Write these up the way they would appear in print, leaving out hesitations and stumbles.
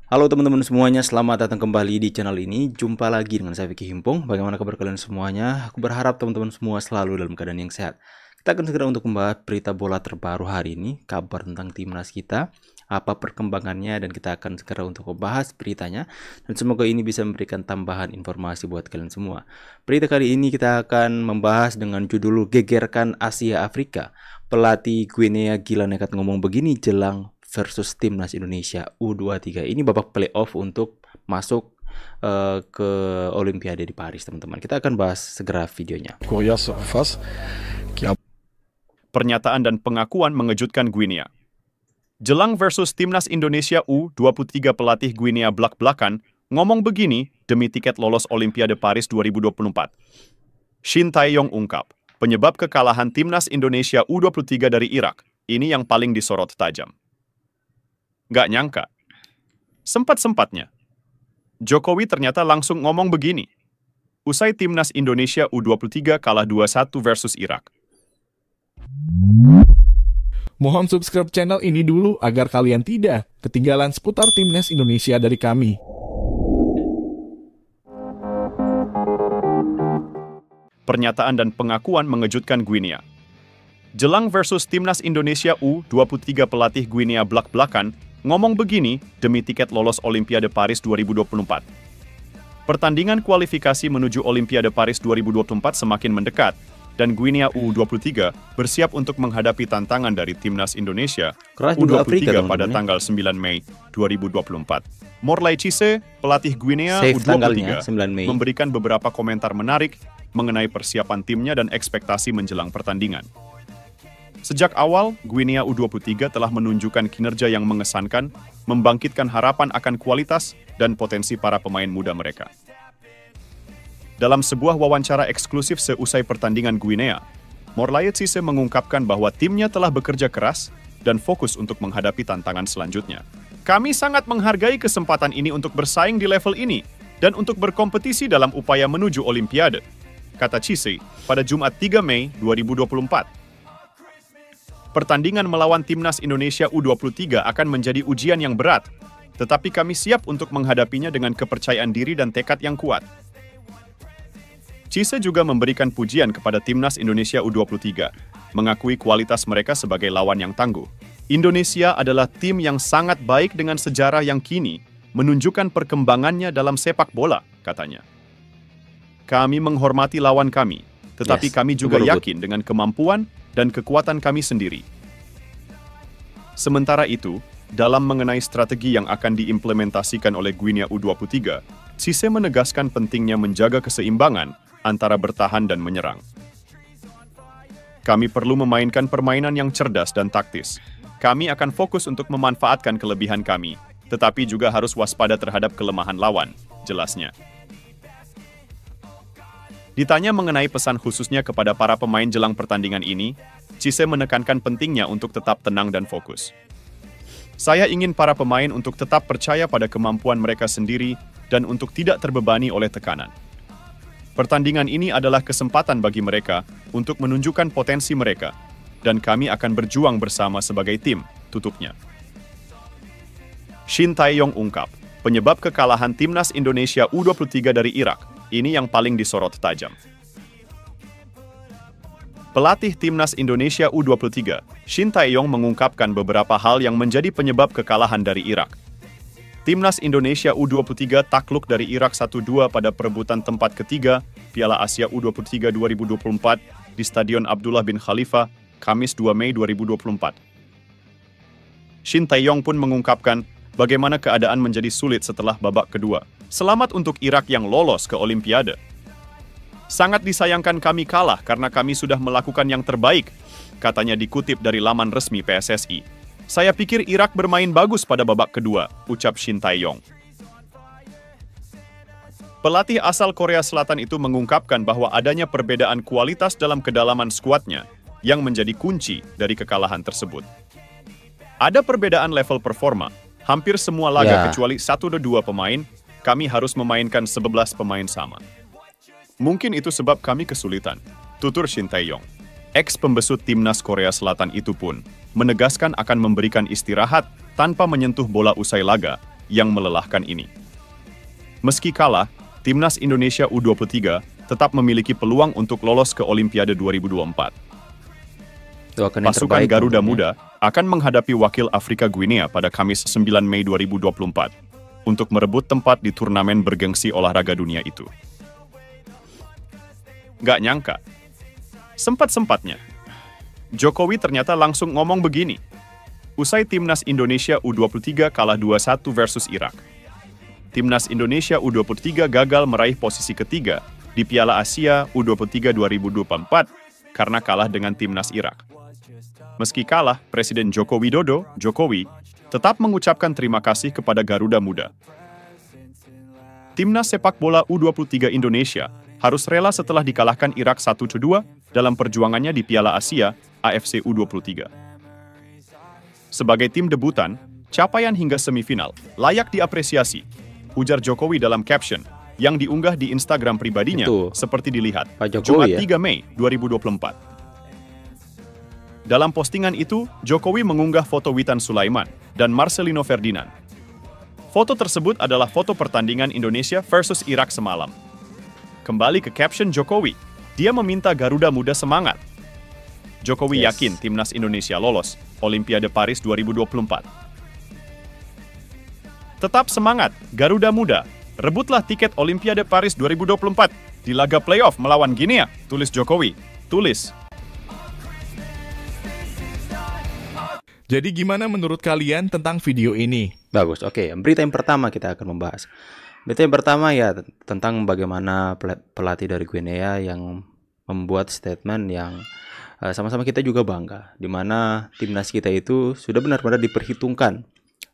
Halo teman-teman semuanya, selamat datang kembali di channel ini. Jumpa lagi dengan saya Vicky Himpong. Bagaimana kabar kalian semuanya? Aku berharap teman-teman semua selalu dalam keadaan yang sehat. Kita akan segera untuk membahas berita bola terbaru hari ini, kabar tentang timnas kita, apa perkembangannya, dan kita akan segera untuk membahas beritanya. Dan semoga ini bisa memberikan tambahan informasi buat kalian semua. Berita kali ini kita akan membahas dengan judul Gegerkan Asia Afrika. Pelatih Guinea gila nekat ngomong begini jelang versus timnas Indonesia U23. Ini babak playoff untuk masuk ke Olimpiade di Paris, teman-teman. Kita akan bahas segera videonya. Pernyataan dan pengakuan mengejutkan Guinea. Jelang versus timnas Indonesia U23, pelatih Guinea blak-blakan ngomong begini demi tiket lolos Olimpiade Paris 2024. Shin Tae-yong ungkap, penyebab kekalahan timnas Indonesia U23 dari Irak, ini yang paling disorot tajam. Gak nyangka. Sempat-sempatnya. Jokowi ternyata langsung ngomong begini. Usai timnas Indonesia U23 kalah 2-1 versus Irak. Mohon subscribe channel ini dulu agar kalian tidak ketinggalan seputar timnas Indonesia dari kami. Pernyataan dan pengakuan mengejutkan Guinea. Jelang versus timnas Indonesia U23, pelatih Guinea blak-blakan ngomong begini demi tiket lolos Olimpiade Paris 2024. Pertandingan kualifikasi menuju Olimpiade Paris 2024 semakin mendekat, dan Guinea U23 bersiap untuk menghadapi tantangan dari timnas Indonesia U23 pada tanggal 9 Mei 2024. Morlaye Cisse, pelatih Guinea U23, memberikan beberapa komentar menarik mengenai persiapan timnya dan ekspektasi menjelang pertandingan. Sejak awal, Guinea U23 telah menunjukkan kinerja yang mengesankan, membangkitkan harapan akan kualitas dan potensi para pemain muda mereka. Dalam sebuah wawancara eksklusif seusai pertandingan Guinea, Morlaye Cisse mengungkapkan bahwa timnya telah bekerja keras dan fokus untuk menghadapi tantangan selanjutnya. Kami sangat menghargai kesempatan ini untuk bersaing di level ini dan untuk berkompetisi dalam upaya menuju Olimpiade, kata Cisse pada Jumat 3 Mei 2024. Pertandingan melawan timnas Indonesia U23 akan menjadi ujian yang berat, tetapi kami siap untuk menghadapinya dengan kepercayaan diri dan tekad yang kuat. Cisse juga memberikan pujian kepada timnas Indonesia U23, mengakui kualitas mereka sebagai lawan yang tangguh. Indonesia adalah tim yang sangat baik dengan sejarah yang kini menunjukkan perkembangannya dalam sepak bola, katanya. Kami menghormati lawan kami, tetapi kami juga yakin dengan kemampuan dan kekuatan kami sendiri. Sementara itu, dalam mengenai strategi yang akan diimplementasikan oleh Guinea U23, Cisse menegaskan pentingnya menjaga keseimbangan antara bertahan dan menyerang. Kami perlu memainkan permainan yang cerdas dan taktis. Kami akan fokus untuk memanfaatkan kelebihan kami, tetapi juga harus waspada terhadap kelemahan lawan, jelasnya. Ditanya mengenai pesan khususnya kepada para pemain jelang pertandingan ini, Cisse menekankan pentingnya untuk tetap tenang dan fokus. Saya ingin para pemain untuk tetap percaya pada kemampuan mereka sendiri dan untuk tidak terbebani oleh tekanan. Pertandingan ini adalah kesempatan bagi mereka untuk menunjukkan potensi mereka, dan kami akan berjuang bersama sebagai tim, tutupnya. Shin Tae-yong ungkap, penyebab kekalahan timnas Indonesia U23 dari Irak, ini yang paling disorot tajam. Pelatih timnas Indonesia U23, Shin Tae-yong mengungkapkan beberapa hal yang menjadi penyebab kekalahan dari Irak. Timnas Indonesia U23 takluk dari Irak 1-2 pada perebutan tempat ketiga Piala Asia U23 2024 di Stadion Abdullah bin Khalifa, Kamis 2 Mei 2024. Shin Tae-yong pun mengungkapkan bagaimana keadaan menjadi sulit setelah babak kedua. Selamat untuk Irak yang lolos ke Olimpiade. Sangat disayangkan kami kalah karena kami sudah melakukan yang terbaik, katanya dikutip dari laman resmi PSSI. Saya pikir Irak bermain bagus pada babak kedua, ucap Shin Tae-yong. Pelatih asal Korea Selatan itu mengungkapkan bahwa adanya perbedaan kualitas dalam kedalaman skuadnya yang menjadi kunci dari kekalahan tersebut. Ada perbedaan level performa, hampir semua laga kecuali 1-2 pemain, kami harus memainkan 11 pemain sama. Mungkin itu sebab kami kesulitan, tutur Shin Tae-yong. Ex-pembesut timnas Korea Selatan itu pun menegaskan akan memberikan istirahat tanpa menyentuh bola usai laga yang melelahkan ini. Meski kalah, Timnas Indonesia U23 tetap memiliki peluang untuk lolos ke Olimpiade 2024. Pasukan Garuda Muda akan menghadapi wakil Afrika Guinea pada Kamis 9 Mei 2024 untuk merebut tempat di turnamen bergengsi olahraga dunia itu. Gak nyangka, sempat-sempatnya, Jokowi ternyata langsung ngomong begini. Usai Timnas Indonesia U23 kalah 2-1 versus Irak. Timnas Indonesia U23 gagal meraih posisi ketiga di Piala Asia U23 2024 karena kalah dengan Timnas Irak. Meski kalah, Presiden Joko Widodo, Jokowi, tetap mengucapkan terima kasih kepada Garuda Muda. Timnas sepak bola U23 Indonesia harus rela setelah dikalahkan Irak 1-2 dalam perjuangannya di Piala Asia AFC U23. Sebagai tim debutan, capaian hingga semifinal layak diapresiasi, ujar Jokowi dalam caption yang diunggah di Instagram pribadinya seperti dilihat Jumat 3 Mei 2024. Dalam postingan itu, Jokowi mengunggah foto Witan Sulaiman dan Marcelino Ferdinand. Foto tersebut adalah foto pertandingan Indonesia versus Irak semalam. Kembali ke caption Jokowi, dia meminta Garuda Muda semangat. Jokowi yakin Timnas Indonesia lolos Olimpiade Paris 2024. Tetap semangat, Garuda Muda. Rebutlah tiket Olimpiade Paris 2024 di laga playoff melawan Guinea, tulis Jokowi. Tulis. Jadi gimana menurut kalian tentang video ini? Bagus, oke. Berita yang pertama kita akan membahas. Berita yang pertama ya tentang bagaimana pelatih dari Guinea yang membuat statement yang sama-sama kita juga bangga, di mana timnas kita itu sudah benar-benar diperhitungkan.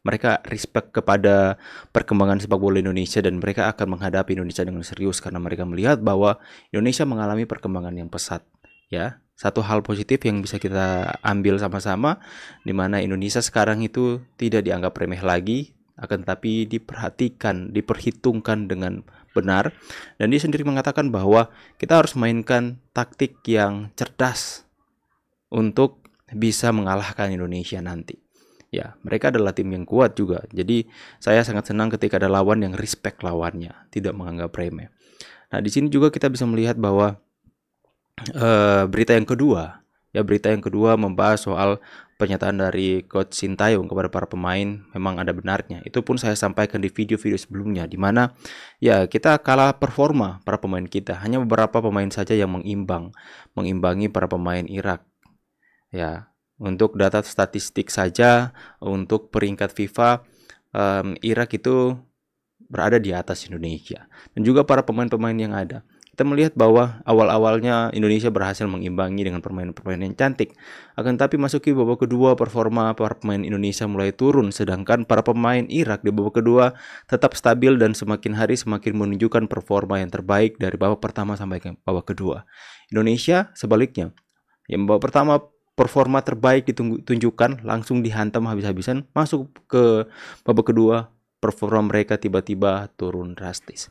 Mereka respect kepada perkembangan sepak bola Indonesia dan mereka akan menghadapi Indonesia dengan serius karena mereka melihat bahwa Indonesia mengalami perkembangan yang pesat. Ya, satu hal positif yang bisa kita ambil sama-sama, di mana Indonesia sekarang itu tidak dianggap remeh lagi, akan tetapi diperhatikan, diperhitungkan dengan benar. Dan dia sendiri mengatakan bahwa kita harus mainkan taktik yang cerdas untuk bisa mengalahkan Indonesia nanti. Ya, mereka adalah tim yang kuat juga. Jadi saya sangat senang ketika ada lawan yang respect lawannya, tidak menganggap remeh. Nah, di sini juga kita bisa melihat bahwa berita yang kedua membahas soal pernyataan dari Coach Sintayong kepada para pemain. Memang ada benarnya. Itu pun saya sampaikan di video-video sebelumnya, di mana ya kita kalah performa para pemain kita. Hanya beberapa pemain saja yang mengimbangi para pemain Irak. Ya, untuk data statistik saja, untuk peringkat FIFA, Irak itu berada di atas Indonesia. Dan juga para pemain-pemain yang ada. Kita melihat bahwa awal-awalnya Indonesia berhasil mengimbangi dengan permainan-permainan yang cantik. Akan tapi masuki babak kedua, performa para pemain Indonesia mulai turun. Sedangkan para pemain Irak di babak kedua tetap stabil dan semakin hari semakin menunjukkan performa yang terbaik dari babak pertama sampai ke babak kedua. Indonesia sebaliknya. Yang babak pertama performa terbaik ditunjukkan, langsung dihantam habis-habisan. Masuk ke babak kedua, performa mereka tiba-tiba turun drastis.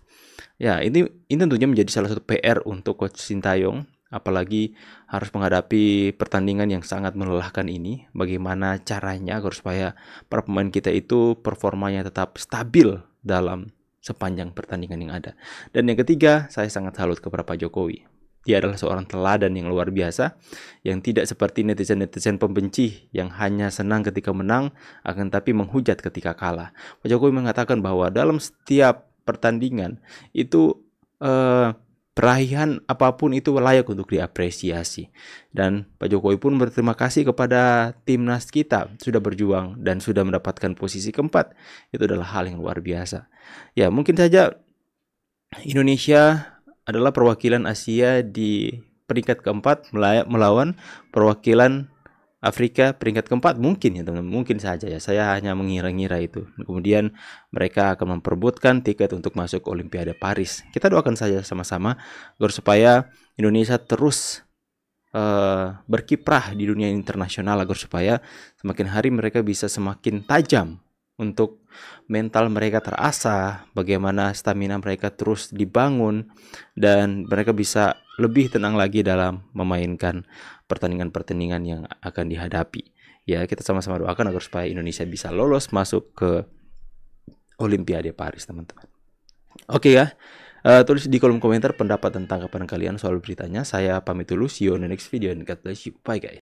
Ya, ini tentunya menjadi salah satu PR untuk Coach Sintayong, apalagi harus menghadapi pertandingan yang sangat melelahkan ini. Bagaimana caranya agar supaya para pemain kita itu performanya tetap stabil dalam sepanjang pertandingan yang ada. Dan yang ketiga, saya sangat salut kepada Pak Jokowi. Dia adalah seorang teladan yang luar biasa, yang tidak seperti netizen-netizen pembenci yang hanya senang ketika menang, akan tapi menghujat ketika kalah. Pak Jokowi mengatakan bahwa dalam setiap pertandingan itu perahian apapun itu layak untuk diapresiasi. Dan Pak Jokowi pun berterima kasih kepada timnas kita sudah berjuang dan sudah mendapatkan posisi keempat. Itu adalah hal yang luar biasa. Ya, mungkin saja Indonesia adalah perwakilan Asia di peringkat keempat melawan perwakilan Afrika peringkat keempat, mungkin ya teman-teman, mungkin saja ya, saya hanya mengira-ngira itu. Kemudian mereka akan memperebutkan tiket untuk masuk Olimpiade Paris. Kita doakan saja sama-sama agar supaya Indonesia terus berkiprah di dunia internasional, agar supaya semakin hari mereka bisa semakin tajam untuk mental mereka terasah, bagaimana stamina mereka terus dibangun, dan mereka bisa lebih tenang lagi dalam memainkan pertandingan-pertandingan yang akan dihadapi. Ya, kita sama-sama doakan agar supaya Indonesia bisa lolos masuk ke Olimpiade Paris, teman-teman. Oke ya, tulis di kolom komentar pendapat tentang tanggapan kalian soal beritanya. Saya pamit dulu, see you on the next video and God bless you. Bye guys.